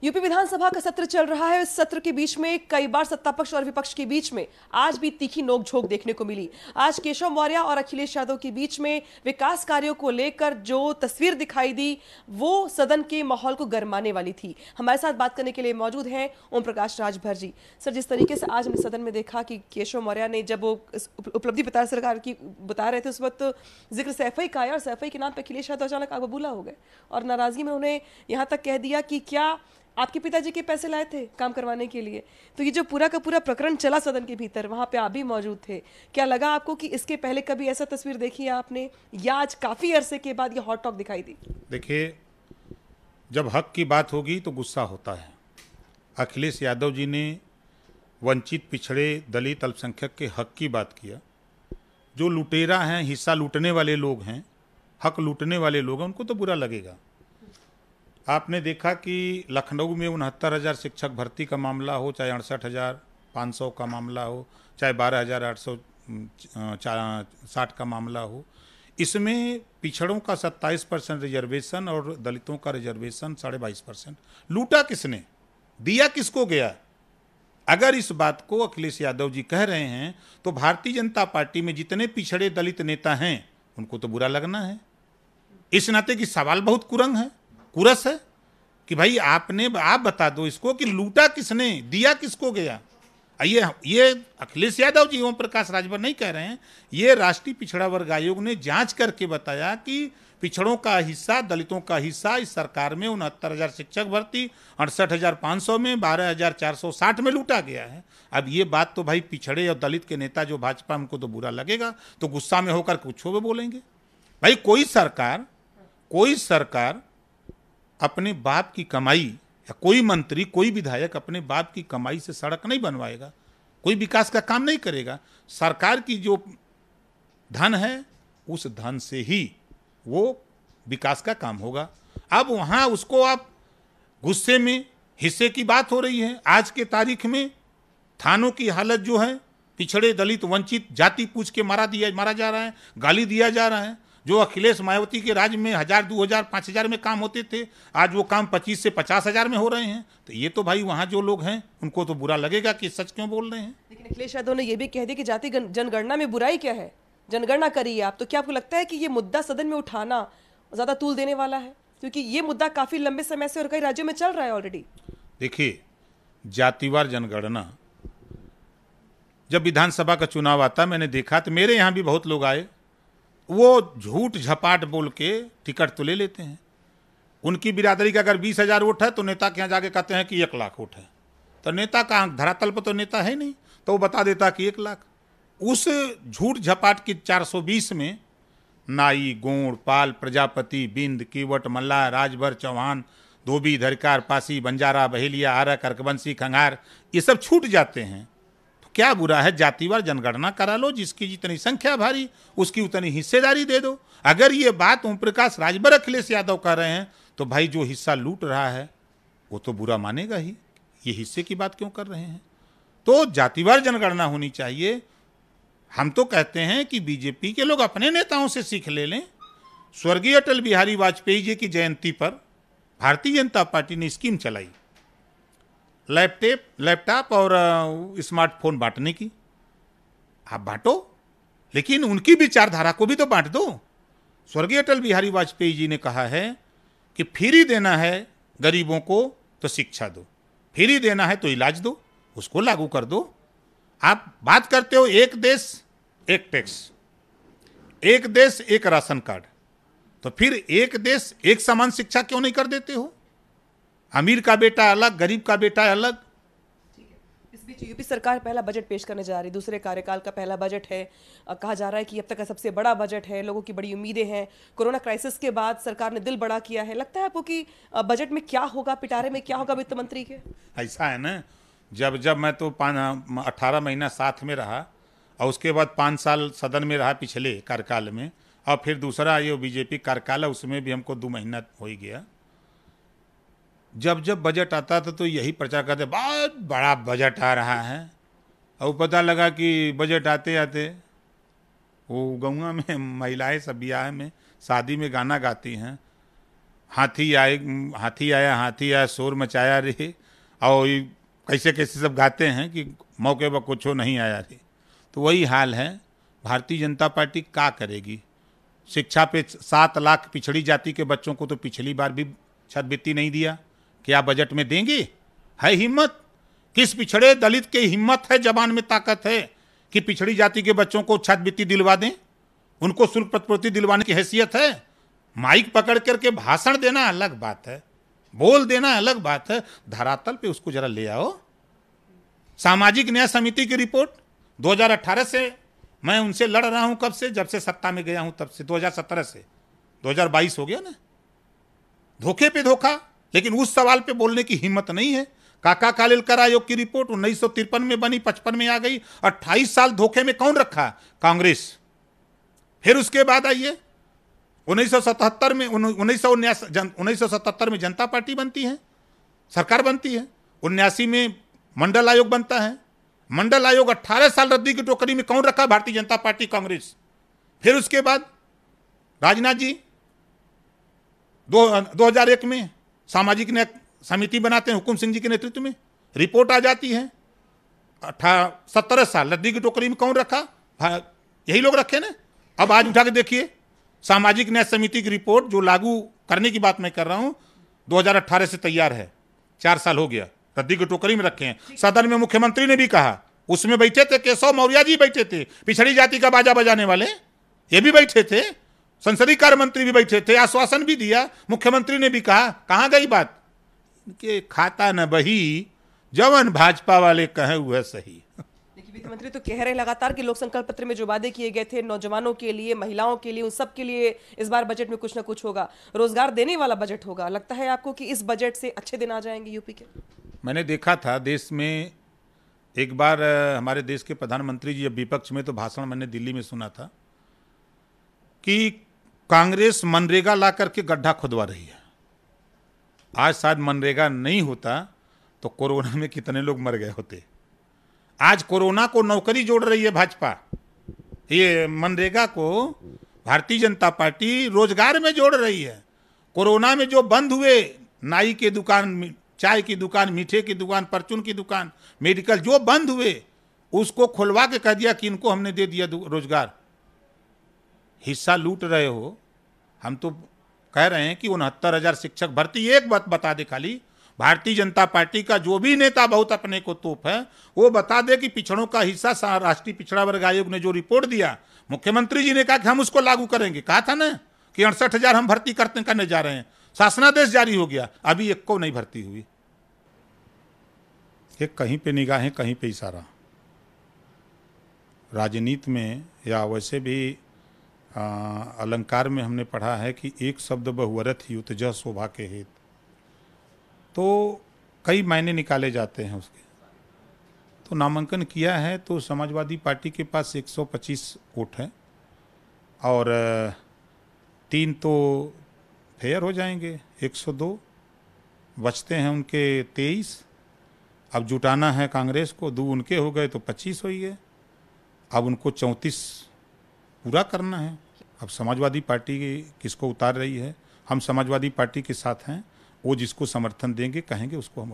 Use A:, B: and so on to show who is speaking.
A: UP विधानसभा का सत्र चल रहा है। इस सत्र के बीच में कई बार सत्ता पक्ष और विपक्ष के बीच में आज भी तीखी नोकझोंक देखने को मिली। आज केशव मौर्य और अखिलेश यादव के बीच में विकास कार्यों को लेकर जो तस्वीर दिखाई दी वो सदन के माहौल को गरमाने वाली थी। हमारे साथ बात करने के लिए मौजूद हैं ओम प्रकाश राजभर जी। सर, जिस तरीके से आज हमने सदन में देखा कि केशव मौर्य ने जब वो उपलब्धि सरकार की बता रहे थे उस वक्त जिक्र सैफई का आया और सैफई के नाम पर अखिलेश यादव अचानक आग बबूला हो गए और नाराजगी में उन्हें यहां तक कह दिया कि क्या आपके पिताजी के पैसे लाए थे काम करवाने के लिए। तो ये जो पूरा का पूरा प्रकरण चला सदन के भीतर, वहां पे आप भी मौजूद थे। क्या लगा आपको कि इसके पहले कभी ऐसा तस्वीर देखी है आपने, या आज काफी अरसे के बाद ये हॉट टॉक दिखाई दी?
B: देखिए, जब हक की बात होगी तो गुस्सा होता है। अखिलेश यादव जी ने वंचित, पिछड़े, दलित, अल्पसंख्यक के हक की बात किया। जो लुटेरा हैं, हिस्सा लूटने वाले लोग हैं, हक लूटने वाले लोग हैं, उनको तो बुरा लगेगा। आपने देखा कि लखनऊ में 69,000 शिक्षक भर्ती का मामला हो, चाहे 68,500 का मामला हो, चाहे 12,860 का मामला हो, इसमें पिछड़ों का 27% रिजर्वेशन और दलितों का रिजर्वेशन 22.5%। लूटा किसने, दिया किसको गया? अगर इस बात को अखिलेश यादव जी कह रहे हैं तो भारतीय जनता पार्टी में जितने पिछड़े दलित नेता हैं उनको तो बुरा लगना है। इस नाते कि सवाल बहुत कुरंग है, कुरस है कि भाई आप बता दो इसको कि लूटा किसने, दिया किसको गया। ये अखिलेश यादव जी, ओम प्रकाश राजभर नहीं कह रहे हैं, ये राष्ट्रीय पिछड़ा वर्ग आयोग ने जांच करके बताया कि पिछड़ों का हिस्सा, दलितों का हिस्सा इस सरकार में 69,000 शिक्षक भर्ती, 68,500 में, 12,460 में लूटा गया है। अब ये बात तो भाई पिछड़े और दलित के नेता जो भाजपा, उनको तो बुरा लगेगा, तो गुस्सा में होकर कुछ भी बोलेंगे। भाई कोई सरकार अपने बाप की कमाई, या कोई मंत्री, कोई विधायक अपने बाप की कमाई से सड़क नहीं बनवाएगा, कोई विकास का काम नहीं करेगा। सरकार की जो धन है उस धन से ही वो विकास का काम होगा। अब वहाँ उसको आप गुस्से में, हिस्से की बात हो रही है। आज के तारीख में थानों की हालत जो है, पिछड़े, दलित, वंचित, जाति पूछ के मारा जा रहा है, गाली दिया जा रहा है। जो अखिलेश मायावती के राज्य में 1,000, 2,000, 5,000 में काम होते थे, आज वो काम 25 से 50,000 में हो रहे हैं। तो ये तो भाई वहाँ जो लोग हैं उनको तो बुरा लगेगा कि सच क्यों बोल रहे हैं।
A: लेकिन अखिलेश यादव ने यह भी कह दिया कि जाति जनगणना में बुराई क्या है, जनगणना करिए आप। तो क्या आपको लगता है कि ये मुद्दा सदन में उठाना ज्यादा तूल देने वाला है, क्योंकि ये मुद्दा काफी लंबे समय से और कई राज्यों में चल रहा है ऑलरेडी?
B: देखिए, जातिवार जनगणना, जब विधानसभा का चुनाव आता मैंने देखा तो मेरे यहाँ भी बहुत लोग आए, वो झूठ झपाट बोल के टिकट तो ले लेते हैं। उनकी बिरादरी का अगर 20,000 वोट है तो नेता के यहाँ जाके कहते हैं कि 1 लाख वोट है। तो नेता का धरातल पर तो नेता है नहीं, तो वो बता देता कि 1 लाख। उस झूठ झपाट की 420 में नाई, गोंड, पाल, प्रजापति, बिंद, कीवट, मल्लाह, राजभर, चौहान, धोबी, धरकार, पासी, बंजारा, बहेलिया, आरक, अर्कवंशी, खंगार, ये सब छूट जाते हैं। क्या बुरा है? जातिवार जनगणना करा लो, जिसकी जितनी संख्या भारी उसकी उतनी हिस्सेदारी दे दो। अगर ये बात ओम प्रकाश राजभर, अखिलेश यादव कर रहे हैं तो भाई जो हिस्सा लूट रहा है वो तो बुरा मानेगा ही। ये हिस्से की बात क्यों कर रहे हैं? तो जातिवार जनगणना होनी चाहिए। हम तो कहते हैं कि बीजेपी के लोग अपने नेताओं से सीख ले लें। स्वर्गीय अटल बिहारी वाजपेयी जी की जयंती पर भारतीय जनता पार्टी ने स्कीम चलाई, लैपटॉप और स्मार्टफोन बांटने की। आप बांटो, लेकिन उनकी विचारधारा को भी तो बांट दो। स्वर्गीय अटल बिहारी वाजपेयी जी ने कहा है कि फ्री देना है गरीबों को तो शिक्षा दो, फ्री देना है तो इलाज दो, उसको लागू कर दो। आप बात करते हो एक देश एक टैक्स, एक देश एक राशन कार्ड, तो फिर एक देश एक समान शिक्षा क्यों नहीं कर देते हो? अमीर का बेटा अलग, गरीब का बेटा अलग।
A: इस बीच यूपी सरकार पहला बजट पेश करने जा रही, दूसरे कार्यकाल का पहला बजट है। कहा जा रहा है कि अब तक का सबसे बड़ा बजट है, लोगों की बड़ी उम्मीदें हैं। कोरोना क्राइसिस के बाद सरकार ने दिल बड़ा किया है। लगता है आपको कि बजट में क्या होगा, पिटारे में क्या होगा वित्त मंत्री के?
B: ऐसा है ना, जब मैं तो 18 महीना साथ में रहा और उसके बाद 5 साल सदन में रहा पिछले कार्यकाल में, और फिर दूसरा ये बीजेपी कार्यकाल है, उसमें भी हमको 2 महीना हो ही गया। जब बजट आता था तो यही प्रचार करते बहुत बड़ा बजट आ रहा है, और पता लगा कि बजट आते आते वो गौवा में महिलाएं सब ब्याह में, शादी में गाना गाती हैं, हाथी आया शोर मचाया रे, और कैसे कैसे सब गाते हैं कि मौके पर कुछ नहीं आया रे। तो वही हाल है। भारतीय जनता पार्टी क्या करेगी? शिक्षा पे 7 लाख पिछड़ी जाति के बच्चों को तो पिछली बार भी छात्रवृत्ति नहीं दिया, क्या बजट में देंगे? है हिम्मत? किस पिछड़े दलित की हिम्मत है, जबान में ताकत है कि पिछड़ी जाति के बच्चों को छात्रवृत्ति दिलवा दें? उनको शुल्क प्रतिपूर्ति दिलवाने की हैसियत है? माइक पकड़ करके भाषण देना अलग बात है, बोल देना अलग बात है, धरातल पे उसको जरा ले आओ। सामाजिक न्याय समिति की रिपोर्ट 2018 से मैं उनसे लड़ रहा हूं, कब से? जब से सत्ता में गया हूं तब से, 2017 से 2022 हो गया ना। धोखे पे धोखा, लेकिन उस सवाल पे बोलने की हिम्मत नहीं है। काका कालेलकर आयोग की रिपोर्ट 1953 में बनी, 55 में आ गई। 28 साल धोखे में कौन रखा? कांग्रेस। फिर उसके बाद आइए 1977 में 1977 में जनता पार्टी बनती है, सरकार बनती है। 79 में मंडल आयोग बनता है। मंडल आयोग 18 साल रद्दी की टोकरी में कौन रखा? भारतीय जनता पार्टी, कांग्रेस। फिर उसके बाद राजनाथ जी 2001 में सामाजिक न्याय समिति बनाते हैं हुकुम सिंह जी के नेतृत्व में, रिपोर्ट आ जाती है। 17 साल रद्दी की टोकरी में कौन रखा? यही लोग रखे ना। अब आज उठा के देखिए सामाजिक न्याय समिति की रिपोर्ट, जो लागू करने की बात मैं कर रहा हूं, 2018 से तैयार है, 4 साल हो गया, रद्दी की टोकरी में रखे हैं। सदन में मुख्यमंत्री ने भी कहा, उसमें बैठे थे केशव मौर्य जी, बैठे थे पिछड़ी जाति का बाजा बजाने वाले, ये भी बैठे थे, संसदीय कार्य मंत्री भी बैठे थे, आश्वासन भी दिया, मुख्यमंत्री ने भी कहा। कहां गई बात? कि खाता न बही जवन भाजपा वाले कहे हुए सही।
A: देखिए, वित्त मंत्री तो कह रहे लगातार कि लोक संकल्प पत्र में जो वादे किए गए थे नौजवानों के लिए, महिलाओं के लिए, उन सब के लिए इस बार बजट में कुछ ना कुछ होगा, रोजगार देने वाला बजट होगा। लगता है आपको कि इस बजट से अच्छे दिन आ जाएंगे यूपी के?
B: मैंने देखा था देश में एक बार, हमारे देश के प्रधानमंत्री जी जब विपक्ष में, तो भाषण मैंने दिल्ली में सुना था कि कांग्रेस मनरेगा ला करके गड्ढा खुदवा रही है। आज शायद मनरेगा नहीं होता तो कोरोना में कितने लोग मर गए होते। आज कोरोना को नौकरी जोड़ रही है भाजपा, ये मनरेगा को भारतीय जनता पार्टी रोजगार में जोड़ रही है। कोरोना में जो बंद हुए, नाई की दुकान, चाय की दुकान, मीठे की दुकान, परचून की दुकान, मेडिकल, जो बंद हुए उसको खुलवा के कह दिया कि इनको हमने दे दिया रोजगार। हिस्सा लूट रहे हो। हम तो कह रहे हैं कि 69,000 शिक्षक भर्ती। एक बात बता दे खाली, भारतीय जनता पार्टी का जो भी नेता बहुत अपने को तोप है, वो बता दे कि पिछड़ों का हिस्सा राष्ट्रीय पिछड़ा वर्ग आयोग ने जो रिपोर्ट दिया, मुख्यमंत्री जी ने कहा कि हम उसको लागू करेंगे। कहा था ना कि 68,000 हम भर्ती करने जा रहे हैं। शासनादेश जारी हो गया, अभी एक को नहीं भर्ती हुई। एक कहीं पे निगाहें, कहीं पे इशारा। राजनीति में या वैसे भी अलंकार में हमने पढ़ा है कि एक शब्द बहुअरथ ही उत जह शोभा के हेत। तो कई मायने निकाले जाते हैं उसके। तो नामांकन किया है तो समाजवादी पार्टी के पास 125 वोट हैं और 3 तो फेयर हो जाएंगे, 102 बचते हैं उनके 23। अब जुटाना है कांग्रेस को, 2 उनके हो गए तो 25 हो ही गए। अब उनको 34 पूरा करना है। अब समाजवादी पार्टी किसको उतार रही है, हम समाजवादी पार्टी के साथ हैं। वो जिसको समर्थन देंगे, कहेंगे उसको हम